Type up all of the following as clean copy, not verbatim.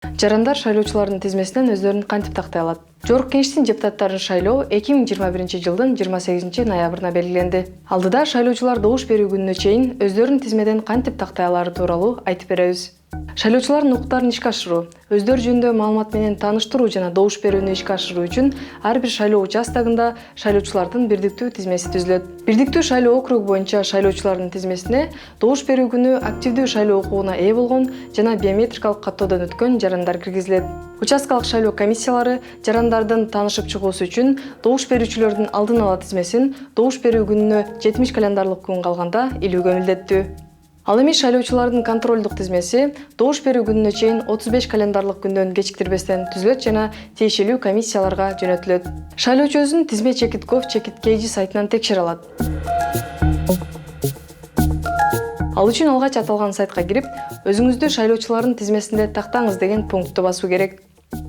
Жарандар шайлоочулардын тизмесинен өздөрүн кантип тактай алат? Жогорку Кеңештин депутаттарын шайлоо 2021 жылдын 28 ноябрына белгиленди. Алдыда шайлоочулар добуш берүү күнүнө чейин өздөрүнүн тизмеден кантип тактай алары тууралуу айтып беребиз. Шайлоочулардын укуктарын ишке ашыруу, өздөрү жөнүндө маалымат менен тааныштыруу жана добуш берүүнү ишке ашыруу үчүн ар бир шайлоо участогунда шайлоочулардын бирдиктүү тизмеси түзүлөт. Бирдиктүү шайлоо округу боюнча шайлоочулардын тизмесине добуш берүү күнү активдүү шайлоо укугуна ээ болгон жана биометрикалык каттоодон өткөн жарандар киргизилет. Участкалык шайлоо комиссиялары жарандардын таанышып чыгуусу үчүн добуш берүүчүлөрдүн алдын ала тизмесин добуш берүү күнүнө 70 календарлык күн калганда илүүгө милдеттүү. Ал эми шайлоочулардын контролдук тизмеси добуш берүү күнүнө чейин 35 календарлык күндөн кечиктирбестен түзүлөт жана тиешелүү комиссияларга жөнөтүлөт. Шайлоочу өзүн тизме @gov.kg сайтынан текшере алат. Ал үчүн алгач аталган сайтка кирип, өзүңүздү шайлоочулардын тизмесинде тактаңыз деген пунктту басуу керек.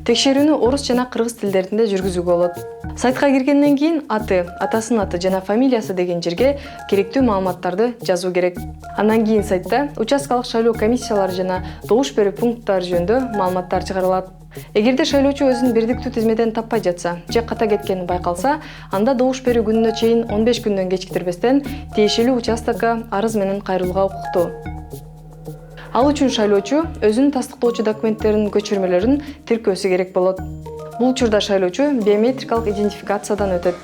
Текшерүүнү орус жана кыргыз тилдеринде жүргүзүүгө болот. Сайтка киргенден кийин аты, атасынын аты жана фамилиясы деген жерге керектүү маалыматтарды жазуу керек. Андан кийин сайтта участкалык шайлоо комиссиялары жана добуш берүү пункттары жөнүндө маалыматтар чыгарылат. Эгерде шайлоочу өзүн бирдиктүү тизмеден таппай жатса же ката кеткени байкалса, анда добуш берүү күнүнө чейин 15 күндөн кечиктирбестен тиешелүү участокко арыз менен кайрылууга укуктуу. Ал үчүн шайлоочу өзүнүн тастыктоочу документтеринин көчүрмөлөрүн тиркөөсү керек болот. Бул учурда шайлоочу биометрикалык идентификациядан өтөт.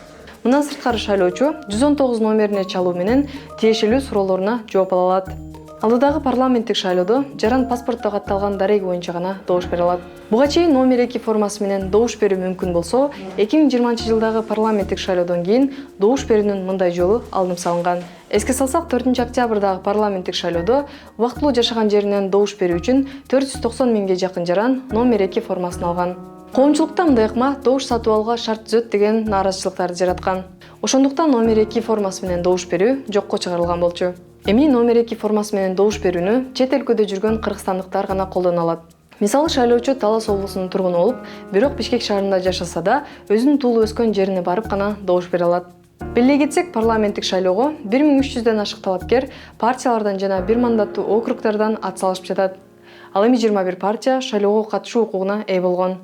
Мындан сырткары шайлоочу 119 номерине чалуу менен тиешелүү суроолоруна жооп ала алат. Алдыдагы парламенттик шайлоодо жаран паспортто катталган дареги боюнча гана добуш бере алат. Буга чейин номер 2 формасы менен добуш берүү мүмкүн болсо, 2020 жылдагы парламенттик шайлоодон кийин добуш берүүнүн мындай жолу алынып салынган. Эске салсак, 4 октябрдагы парламенттик шайлоодо убактылуу жашаган жеринен добуш берүү үчүн 490 миңге жакын жаран номер 2 формасын алган. Коомчулукта мындай ыкма добуш сатып алууга шарт түзөт деген нааразычылыктарды жараткан. Ошондуктан номер 2 формасы менен добуш берүү жокко чыгарылган болчу. Эми номер 2 формасы менен добуш берүүнү чет өлкөдө жүргөн кыргызстандыктар гана колдоно алат. Мисалы, шайлоочу Талас облусунун тургуну болуп, бирок Бишкек шаарында жашаса да, өзүнүн туулуп өскөн жерине барып гана добуш бере алат. Белгилей кетсек, парламенттик шайлоого 1300дөн ашык талапкер партиялардан жана бир мандаттуу округдардан ат салышып жатат. Ал эми 21 партия шайлоого катышуу укугуна ээ болгон.